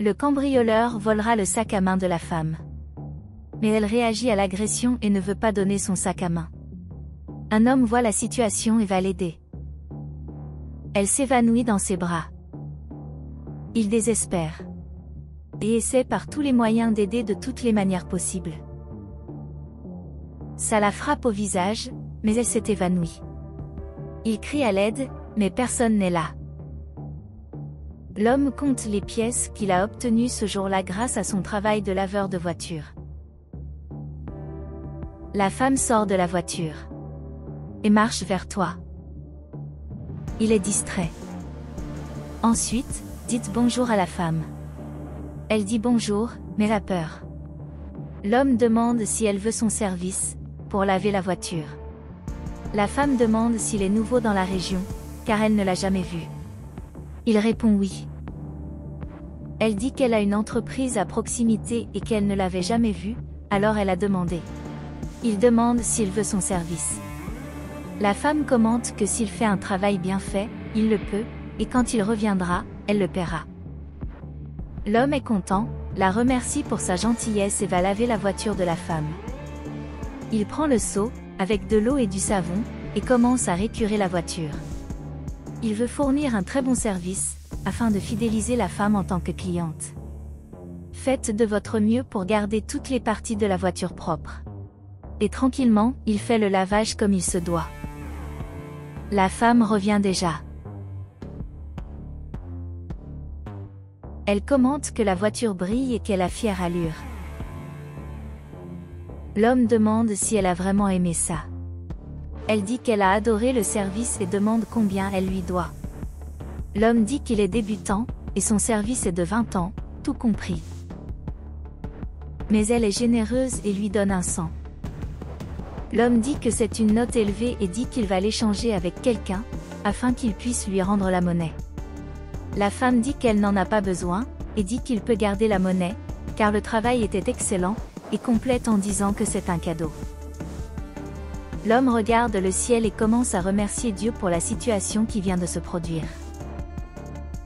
Le cambrioleur volera le sac à main de la femme. Mais elle réagit à l'agression et ne veut pas donner son sac à main. Un homme voit la situation et va l'aider. Elle s'évanouit dans ses bras. Il désespère. Et essaie par tous les moyens d'aider de toutes les manières possibles. Ça la frappe au visage, mais elle s'est évanouie. Il crie à l'aide, mais personne n'est là. L'homme compte les pièces qu'il a obtenues ce jour-là grâce à son travail de laveur de voiture. La femme sort de la voiture. Et marche vers toi. Il est distrait. Ensuite, dites bonjour à la femme. Elle dit bonjour, mais a peur. L'homme demande si elle veut son service, pour laver la voiture. La femme demande s'il est nouveau dans la région, car elle ne l'a jamais vu. Il répond oui. Elle dit qu'elle a une entreprise à proximité et qu'elle ne l'avait jamais vu, alors elle a demandé. Il demande s'il veut son service. La femme commente que s'il fait un travail bien fait, il le peut, et quand il reviendra, elle le paiera. L'homme est content, la remercie pour sa gentillesse et va laver la voiture de la femme. Il prend le seau, avec de l'eau et du savon, et commence à récurer la voiture. Il veut fournir un très bon service, afin de fidéliser la femme en tant que cliente. Faites de votre mieux pour garder toutes les parties de la voiture propres. Et tranquillement, il fait le lavage comme il se doit. La femme revient déjà. Elle commente que la voiture brille et qu'elle a fière allure. L'homme demande si elle a vraiment aimé ça. Elle dit qu'elle a adoré le service et demande combien elle lui doit. L'homme dit qu'il est débutant, et son service est de 20 ans, tout compris. Mais elle est généreuse et lui donne un 100. L'homme dit que c'est une note élevée et dit qu'il va l'échanger avec quelqu'un, afin qu'il puisse lui rendre la monnaie. La femme dit qu'elle n'en a pas besoin, et dit qu'il peut garder la monnaie, car le travail était excellent, et complète en disant que c'est un cadeau. L'homme regarde le ciel et commence à remercier Dieu pour la situation qui vient de se produire.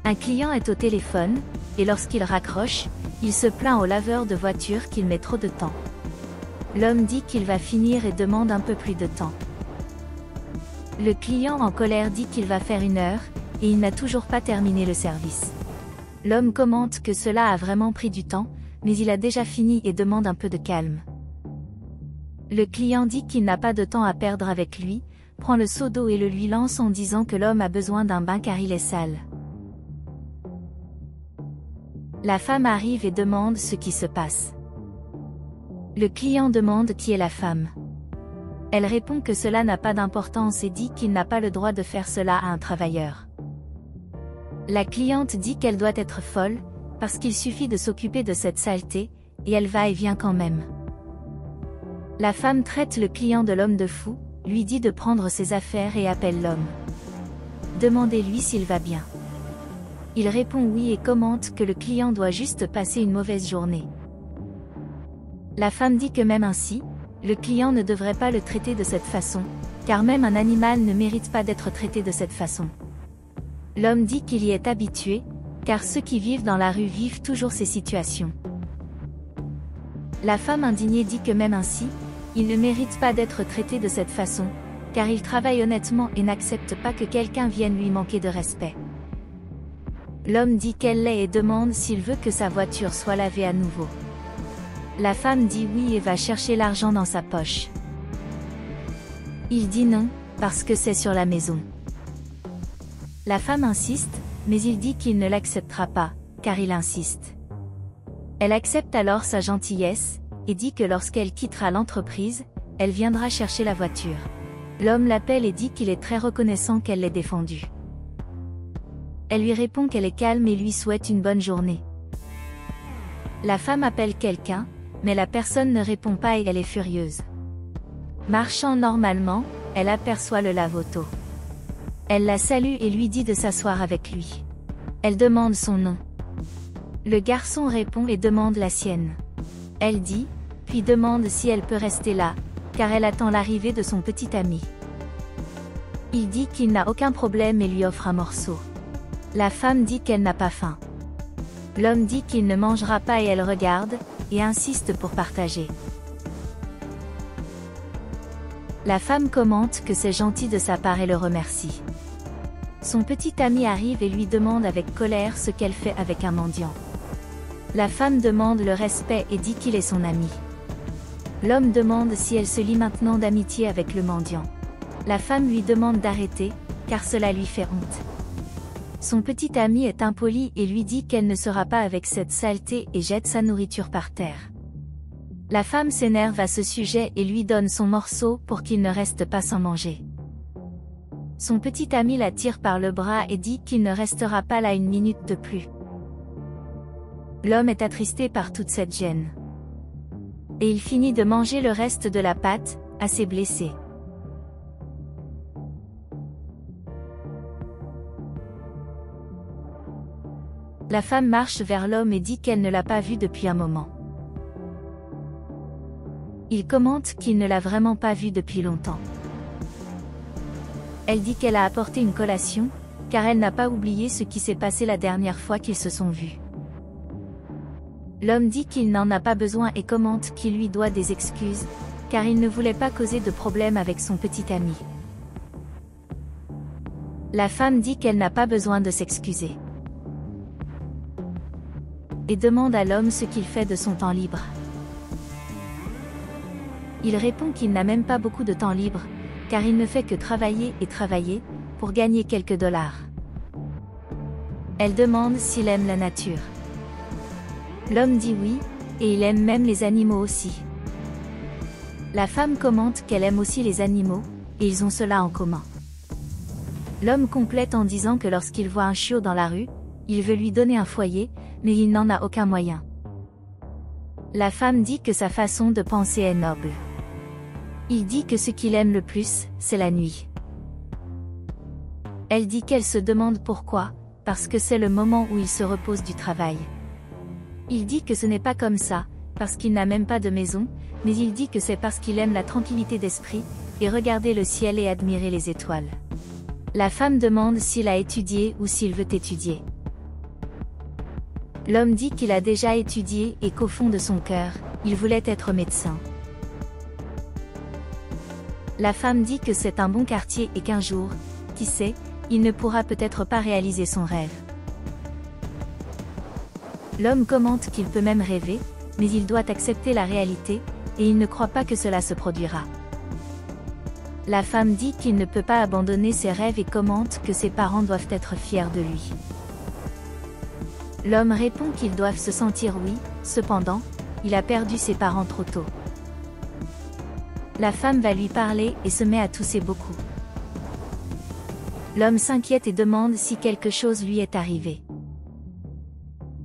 Un client est au téléphone, et lorsqu'il raccroche, il se plaint au laveur de voiture qu'il met trop de temps. L'homme dit qu'il va finir et demande un peu plus de temps. Le client en colère dit qu'il va faire 1 heure, et il n'a toujours pas terminé le service. L'homme commente que cela a vraiment pris du temps, mais il a déjà fini et demande un peu de calme. Le client dit qu'il n'a pas de temps à perdre avec lui, prend le seau d'eau et le lui lance en disant que l'homme a besoin d'un bain car il est sale. La femme arrive et demande ce qui se passe. Le client demande qui est la femme. Elle répond que cela n'a pas d'importance et dit qu'il n'a pas le droit de faire cela à un travailleur. La cliente dit qu'elle doit être folle, parce qu'il suffit de s'occuper de cette saleté, et elle va et vient quand même. La femme traite le client de l'homme de fou, lui dit de prendre ses affaires et appelle l'homme. Demandez-lui s'il va bien. Il répond oui et commente que le client doit juste passer une mauvaise journée. La femme dit que même ainsi, le client ne devrait pas le traiter de cette façon, car même un animal ne mérite pas d'être traité de cette façon. L'homme dit qu'il y est habitué, car ceux qui vivent dans la rue vivent toujours ces situations. La femme indignée dit que même ainsi, il ne mérite pas d'être traité de cette façon, car il travaille honnêtement et n'accepte pas que quelqu'un vienne lui manquer de respect. L'homme dit qu'elle l'est et demande s'il veut que sa voiture soit lavée à nouveau. La femme dit oui et va chercher l'argent dans sa poche. Il dit non, parce que c'est sur la maison. La femme insiste, mais il dit qu'il ne l'acceptera pas, car il insiste. Elle accepte alors sa gentillesse, et dit que lorsqu'elle quittera l'entreprise, elle viendra chercher la voiture. L'homme l'appelle et dit qu'il est très reconnaissant qu'elle l'ait défendu. Elle lui répond qu'elle est calme et lui souhaite une bonne journée. La femme appelle quelqu'un, mais la personne ne répond pas et elle est furieuse. Marchant normalement, elle aperçoit le lave-auto. Elle la salue et lui dit de s'asseoir avec lui. Elle demande son nom. Le garçon répond et demande la sienne. Elle dit, puis demande si elle peut rester là, car elle attend l'arrivée de son petit ami. Il dit qu'il n'a aucun problème et lui offre un morceau. La femme dit qu'elle n'a pas faim. L'homme dit qu'il ne mangera pas et elle regarde, et insiste pour partager. La femme commente que c'est gentil de sa part et le remercie. Son petit ami arrive et lui demande avec colère ce qu'elle fait avec un mendiant. La femme demande le respect et dit qu'il est son ami. L'homme demande si elle se lie maintenant d'amitié avec le mendiant. La femme lui demande d'arrêter, car cela lui fait honte. Son petit ami est impoli et lui dit qu'elle ne sera pas avec cette saleté et jette sa nourriture par terre. La femme s'énerve à ce sujet et lui donne son morceau pour qu'il ne reste pas sans manger. Son petit ami la tire par le bras et dit qu'il ne restera pas là une minute de plus. L'homme est attristé par toute cette gêne. Et il finit de manger le reste de la pâte, assez blessé. La femme marche vers l'homme et dit qu'elle ne l'a pas vu depuis un moment. Il commente qu'il ne l'a vraiment pas vu depuis longtemps. Elle dit qu'elle a apporté une collation, car elle n'a pas oublié ce qui s'est passé la dernière fois qu'ils se sont vus. L'homme dit qu'il n'en a pas besoin et commente qu'il lui doit des excuses, car il ne voulait pas causer de problème avec son petit ami. La femme dit qu'elle n'a pas besoin de s'excuser. Et demande à l'homme ce qu'il fait de son temps libre. Il répond qu'il n'a même pas beaucoup de temps libre, car il ne fait que travailler et travailler, pour gagner quelques dollars. Elle demande s'il aime la nature. L'homme dit oui, et il aime même les animaux aussi. La femme commente qu'elle aime aussi les animaux, et ils ont cela en commun. L'homme complète en disant que lorsqu'il voit un chiot dans la rue, il veut lui donner un foyer, mais il n'en a aucun moyen. La femme dit que sa façon de penser est noble. Il dit que ce qu'il aime le plus, c'est la nuit. Elle dit qu'elle se demande pourquoi, parce que c'est le moment où il se repose du travail. Il dit que ce n'est pas comme ça, parce qu'il n'a même pas de maison, mais il dit que c'est parce qu'il aime la tranquillité d'esprit, et regarder le ciel et admirer les étoiles. La femme demande s'il a étudié ou s'il veut étudier. L'homme dit qu'il a déjà étudié et qu'au fond de son cœur, il voulait être médecin. La femme dit que c'est un bon quartier et qu'un jour, qui sait, il ne pourra peut-être pas réaliser son rêve. L'homme commente qu'il peut même rêver, mais il doit accepter la réalité, et il ne croit pas que cela se produira. La femme dit qu'il ne peut pas abandonner ses rêves et commente que ses parents doivent être fiers de lui. L'homme répond qu'ils doivent se sentir oui, cependant, il a perdu ses parents trop tôt. La femme va lui parler et se met à tousser beaucoup. L'homme s'inquiète et demande si quelque chose lui est arrivé.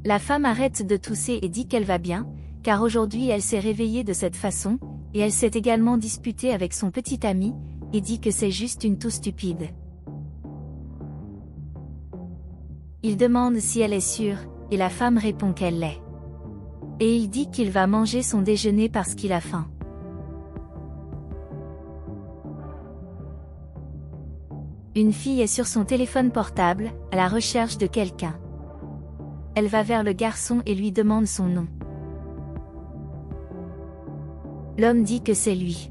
La femme arrête de tousser et dit qu'elle va bien, car aujourd'hui elle s'est réveillée de cette façon, et elle s'est également disputée avec son petit ami, et dit que c'est juste une toux stupide. Il demande si elle est sûre, et la femme répond qu'elle l'est. Et il dit qu'il va manger son déjeuner parce qu'il a faim. Une fille est sur son téléphone portable, à la recherche de quelqu'un. Elle va vers le garçon et lui demande son nom. L'homme dit que c'est lui.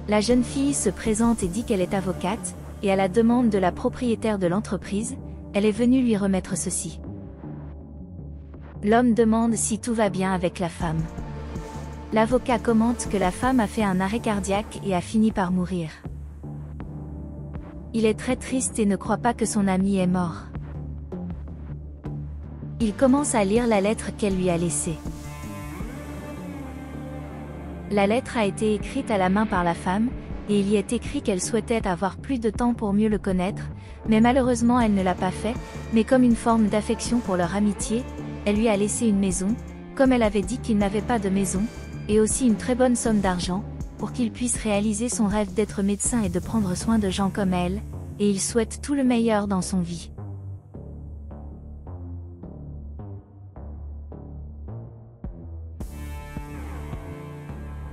La jeune fille se présente et dit qu'elle est avocate, et à la demande de la propriétaire de l'entreprise, elle est venue lui remettre ceci. L'homme demande si tout va bien avec la femme. L'avocat commente que la femme a fait un arrêt cardiaque et a fini par mourir. Il est très triste et ne croit pas que son ami est mort. Il commence à lire la lettre qu'elle lui a laissée. La lettre a été écrite à la main par la femme, et il y est écrit qu'elle souhaitait avoir plus de temps pour mieux le connaître, mais malheureusement elle ne l'a pas fait, mais comme une forme d'affection pour leur amitié, elle lui a laissé une maison, comme elle avait dit qu'il n'avait pas de maison, et aussi une très bonne somme d'argent, pour qu'il puisse réaliser son rêve d'être médecin et de prendre soin de gens comme elle, et il souhaite tout le meilleur dans son vie.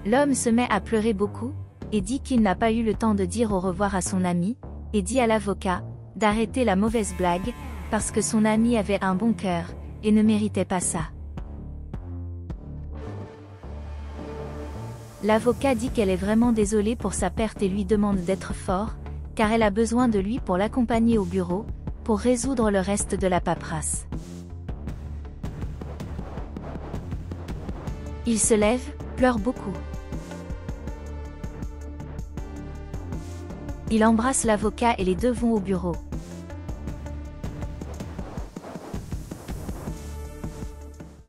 L'homme se met à pleurer beaucoup, et dit qu'il n'a pas eu le temps de dire au revoir à son ami, et dit à l'avocat d'arrêter la mauvaise blague, parce que son ami avait un bon cœur, et ne méritait pas ça. L'avocat dit qu'elle est vraiment désolée pour sa perte et lui demande d'être fort, car elle a besoin de lui pour l'accompagner au bureau, pour résoudre le reste de la paperasse. Il se lève, pleure beaucoup. Il embrasse l'avocat et les deux vont au bureau.